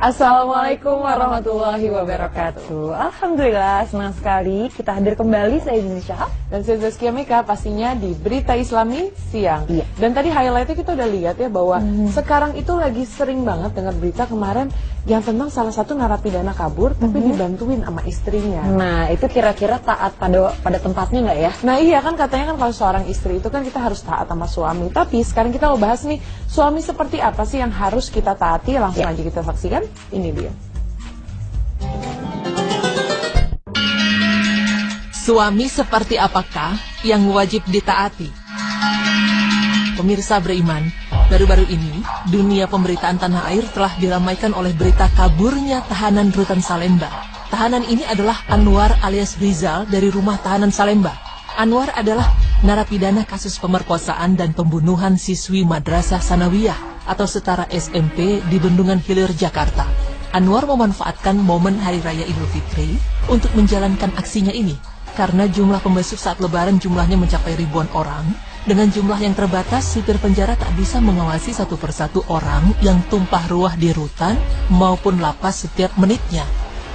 Assalamualaikum warahmatullahi wabarakatuh. Alhamdulillah, senang sekali kita hadir kembali. Saya Indonesia dan saya Zaskia Mika, pastinya di Berita Islami Siang. Iya. Dan tadi highlightnya kita udah lihat ya bahwa sekarang itu lagi sering banget dengar berita kemarin yang tentang salah satu narapidana kabur tapi dibantuin sama istrinya. Nah, itu kira-kira taat pada tempatnya nggak ya? Nah iya kan, katanya kan kalau seorang istri itu kan kita harus taat sama suami. Tapi sekarang kita mau bahas nih, suami seperti apa sih yang harus kita taati? Langsung aja kita saksikan. Ini dia. Suami seperti apakah yang wajib ditaati? Pemirsa beriman, baru-baru ini dunia pemberitaan tanah air telah diramaikan oleh berita kaburnya tahanan rutan Salemba. Tahanan ini adalah Anwar alias Rizal dari rumah tahanan Salemba. Anwar adalah narapidana kasus pemerkosaan dan pembunuhan siswi Madrasah Sanawiyah atau setara SMP di Bendungan Hilir, Jakarta. Anwar memanfaatkan momen Hari Raya Idul Fitri untuk menjalankan aksinya ini. Karena jumlah pembesuk saat lebaran jumlahnya mencapai ribuan orang, dengan jumlah yang terbatas, sipir penjara tak bisa mengawasi satu persatu orang yang tumpah ruah di rutan maupun lapas setiap menitnya.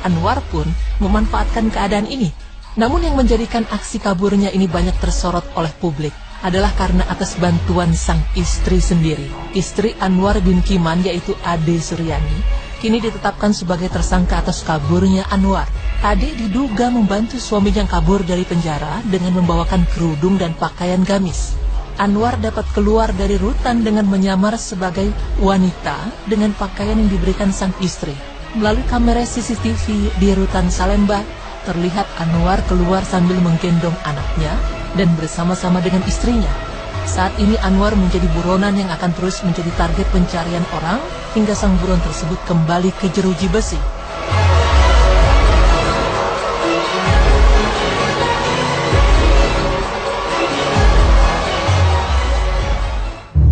Anwar pun memanfaatkan keadaan ini. Namun yang menjadikan aksi kaburnya ini banyak tersorot oleh publik adalah karena atas bantuan sang istri sendiri. Istri Anwar bin Kiman, yaitu Ade Suryani, kini ditetapkan sebagai tersangka atas kaburnya Anwar. Ade diduga membantu suaminya yang kabur dari penjara dengan membawakan kerudung dan pakaian gamis. Anwar dapat keluar dari rutan dengan menyamar sebagai wanita dengan pakaian yang diberikan sang istri. Melalui kamera CCTV di rutan Salemba, terlihat Anwar keluar sambil menggendong anaknya dan bersama-sama dengan istrinya. Saat ini Anwar menjadi buronan yang akan terus menjadi target pencarian orang hingga sang buron tersebut kembali ke jeruji besi.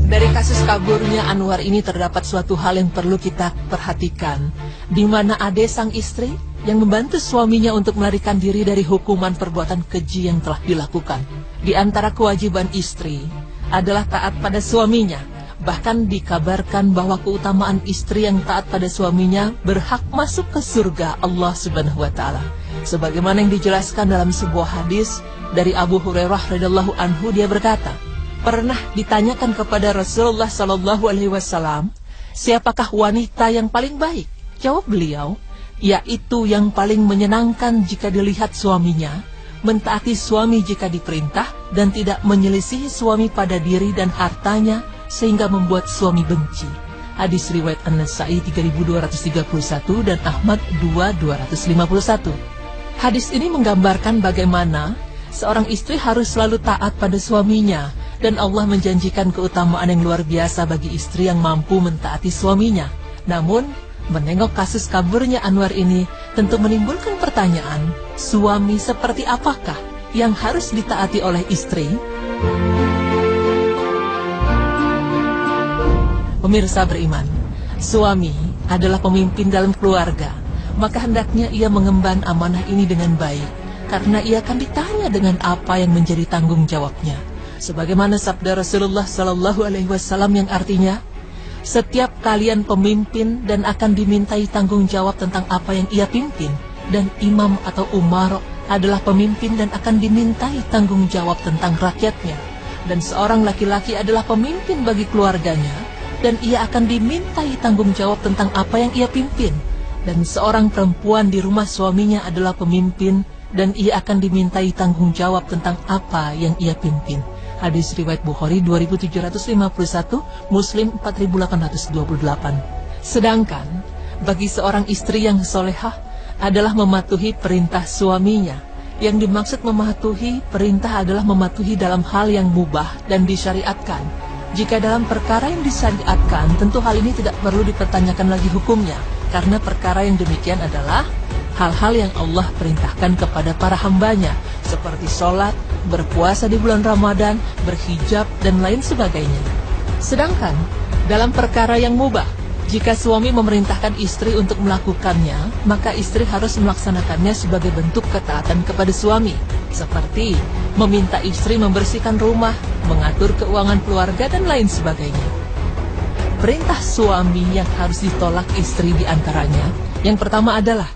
Dari kasus kaburnya Anwar ini terdapat suatu hal yang perlu kita perhatikan, di mana Ade sang istri yang membantu suaminya untuk melarikan diri dari hukuman perbuatan keji yang telah dilakukan. Di antara kewajiban istri adalah taat pada suaminya. Bahkan dikabarkan bahwa keutamaan istri yang taat pada suaminya berhak masuk ke surga Allah Subhanahu wa taala. Sebagaimana yang dijelaskan dalam sebuah hadis dari Abu Hurairah radhiyallahu anhu, dia berkata, pernah ditanyakan kepada Rasulullah sallallahu alaihi wasallam, siapakah wanita yang paling baik? Jawab beliau, yaitu yang paling menyenangkan jika dilihat suaminya, mentaati suami jika diperintah, dan tidak menyelisihi suami pada diri dan hartanya sehingga membuat suami benci. Hadis riwayat An-Nasa'i 3231 dan Ahmad 2251. Hadis ini menggambarkan bagaimana seorang istri harus selalu taat pada suaminya, dan Allah menjanjikan keutamaan yang luar biasa bagi istri yang mampu mentaati suaminya. Namun, menengok kasus kaburnya Anwar ini tentu menimbulkan pertanyaan, suami seperti apakah yang harus ditaati oleh istri? Pemirsa beriman, suami adalah pemimpin dalam keluarga, maka hendaknya ia mengemban amanah ini dengan baik, karena ia akan ditanya dengan apa yang menjadi tanggung jawabnya. Sebagaimana sabda Rasulullah sallallahu alaihi wasallam yang artinya, setiap kalian pemimpin dan akan dimintai tanggung jawab tentang apa yang ia pimpin, dan imam atau umar adalah pemimpin dan akan dimintai tanggung jawab tentang rakyatnya. Dan seorang laki-laki adalah pemimpin bagi keluarganya, dan ia akan dimintai tanggung jawab tentang apa yang ia pimpin. Dan seorang perempuan di rumah suaminya adalah pemimpin, dan ia akan dimintai tanggung jawab tentang apa yang ia pimpin. Hadis riwayat Bukhari 2751, Muslim 4828. Sedangkan bagi seorang istri yang solehah adalah mematuhi perintah suaminya. Yang dimaksud mematuhi perintah adalah mematuhi dalam hal yang mubah dan disyariatkan. Jika dalam perkara yang disyariatkan, tentu hal ini tidak perlu dipertanyakan lagi hukumnya, karena perkara yang demikian adalah hal-hal yang Allah perintahkan kepada para hambanya, seperti sholat, berpuasa di bulan Ramadan, berhijab, dan lain sebagainya. Sedangkan dalam perkara yang mubah, jika suami memerintahkan istri untuk melakukannya, maka istri harus melaksanakannya sebagai bentuk ketaatan kepada suami, seperti meminta istri membersihkan rumah, mengatur keuangan keluarga, dan lain sebagainya. Perintah suami yang harus ditolak istri di antaranya. Yang pertama adalah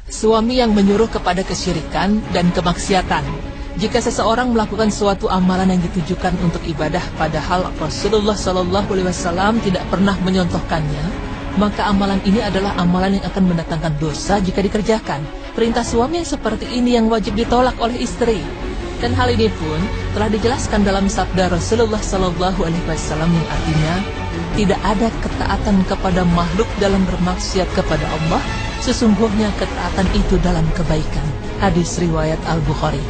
suami yang menyuruh kepada kesyirikan dan kemaksiatan. Jika seseorang melakukan suatu amalan yang ditujukan untuk ibadah padahal Rasulullah SAW tidak pernah menyontohkannya, maka amalan ini adalah amalan yang akan mendatangkan dosa jika dikerjakan. Perintah suami yang seperti ini yang wajib ditolak oleh istri. Dan hal ini pun telah dijelaskan dalam sabda Rasulullah SAW yang artinya, tidak ada ketaatan kepada makhluk dalam bermaksiat kepada Allah, sesungguhnya ketaatan itu dalam kebaikan. Hadis riwayat Al-Bukhari.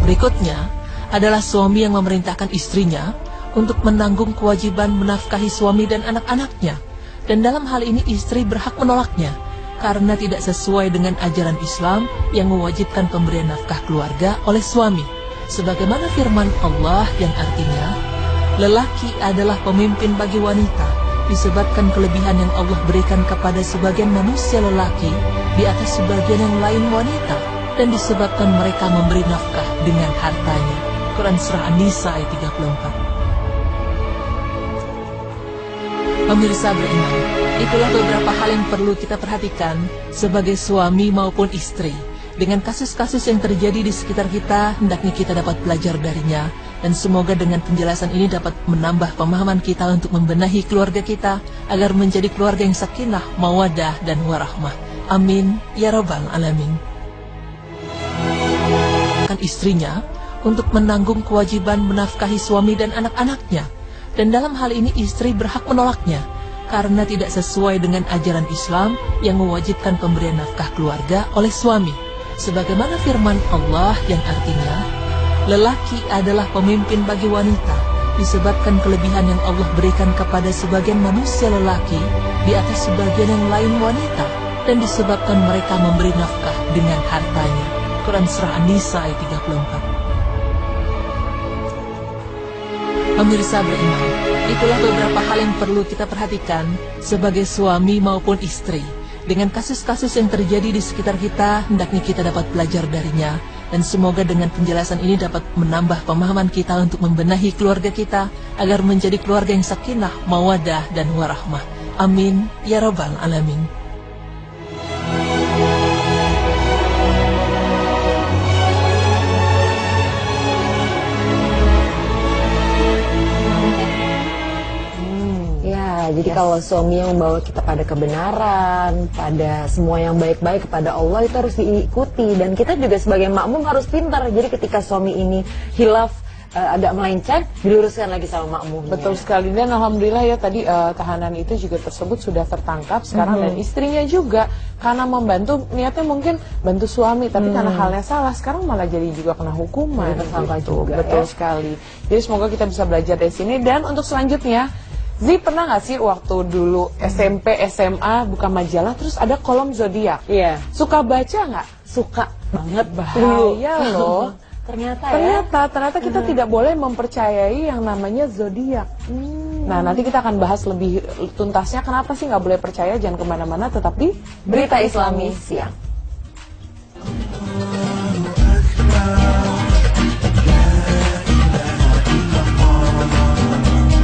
Berikutnya adalah suami yang memerintahkan istrinya untuk menanggung kewajiban menafkahi suami dan anak-anaknya. Dan dalam hal ini istri berhak menolaknya karena tidak sesuai dengan ajaran Islam yang mewajibkan pemberian nafkah keluarga oleh suami. Sebagaimana firman Allah yang artinya, lelaki adalah pemimpin bagi wanita disebabkan kelebihan yang Allah berikan kepada sebagian manusia lelaki di atas sebagian yang lain wanita, dan disebabkan mereka memberi nafkah dengan hartanya. Quran Surah An-Nisa ayat 34. Pemirsa beriman, itulah beberapa hal yang perlu kita perhatikan sebagai suami maupun istri. Dengan kasus-kasus yang terjadi di sekitar kita, hendaknya kita dapat belajar darinya. Dan semoga dengan penjelasan ini dapat menambah pemahaman kita untuk membenahi keluarga kita agar menjadi keluarga yang sakinah, mawadah, dan warahmah. Amin ya rabbal alamin. Istrinya untuk menanggung kewajiban menafkahi suami dan anak-anaknya, dan dalam hal ini istri berhak menolaknya karena tidak sesuai dengan ajaran Islam yang mewajibkan pemberian nafkah keluarga oleh suami. Sebagaimana firman Allah yang artinya, lelaki adalah pemimpin bagi wanita disebabkan kelebihan yang Allah berikan kepada sebagian manusia lelaki di atas sebagian yang lain wanita, dan disebabkan mereka memberi nafkah dengan hartanya. Quran Surah An-Nisa ayat 34. Pemirsa beriman, itulah beberapa hal yang perlu kita perhatikan sebagai suami maupun istri. Dengan kasus-kasus yang terjadi di sekitar kita, hendaknya kita dapat belajar darinya. Dan semoga dengan penjelasan ini dapat menambah pemahaman kita untuk membenahi keluarga kita agar menjadi keluarga yang sakinah, mawadah, dan warahmah. Amin ya rabbal alamin. Jadi kalau suami yang membawa kita pada kebenaran, pada semua yang baik-baik kepada Allah, itu harus diikuti. Dan kita juga sebagai makmum harus pintar. Jadi ketika suami ini hilaf, agak melenceng, diluruskan lagi sama makmum. Betul sekali. Dan alhamdulillah ya tadi tahanan itu juga tersebut sudah tertangkap sekarang, dan istrinya juga karena membantu, niatnya mungkin bantu suami, tapi karena halnya salah sekarang malah jadi juga kena hukuman. Juga, betul sekali. Jadi semoga kita bisa belajar dari sini. Dan untuk selanjutnya, Zi, pernah nggak sih waktu dulu SMP, SMA buka majalah terus ada kolom zodiak? Iya. Suka baca nggak? Suka banget. Bahaya loh. Ternyata kita tidak boleh mempercayai yang namanya zodiak. Nah, nanti kita akan bahas lebih tuntasnya kenapa sih nggak boleh percaya. Jangan kemana-mana, tetap di Berita Islami Siang.